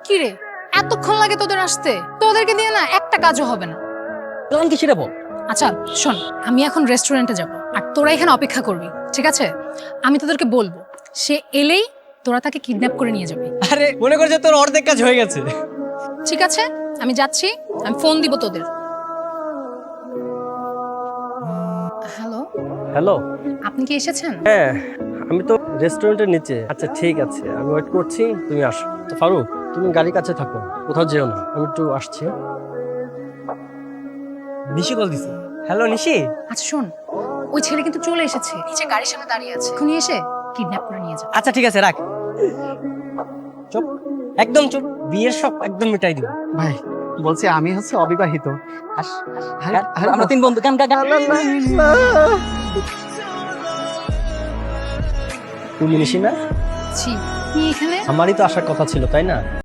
কি রে, এতক্ষণ লাগে তোদের আসতে? তোদেরকে দিয়ে না একটা কাজও হবে না। প্ল্যান কি সেটা বল। আচ্ছা শোন, আমি এখন রেস্টুরেন্টে যাব আর তোরা এখানে অপেক্ষা করবি, ঠিক আছে? আমি তোদেরকে বলবো, সে এলেই তোরা তাকে কিডন্যাপ করে নিয়ে যাবি। আরে মনে কর যে তোর অর্ধেক কাজ হয়ে গেছে। ঠিক আছে, আমি যাচ্ছি, আমি ফোন দিব তোদের। Hello, hello. আপনি কি এসেছেন? হ্যাঁ, আমি তো রেস্টুরেন্টের নিচে। আচ্ছা ঠিক আছে, আমি ওয়েট করছি, তুমি আসো। তো ফারুক, তুমি গাড়ির কাছে থাকো, কোথাও যেও না, আমি একটু আসছি। নিশি কল দিছে। হ্যালো নিশি। আচ্ছা শোন, ওই ছেলে কিন্তু চলে এসেছে, নিচে গাড়ির সামনে দাঁড়িয়ে আছে, এখনই এসে কিডন্যাপ করে নিয়ে যাবে। আচ্ছা ঠিক আছে রাখ। চুপ, একদম চুপ, বিয়ের সব একদম মিটাই দিব। ভাই বলছি আমি হচ্ছে অবিবাহিত। আমরা তিন বন্ধু। তুমি নিশি না? ছি, আপনি এখানে? আমারই তো আসার কথা ছিল, তাই না?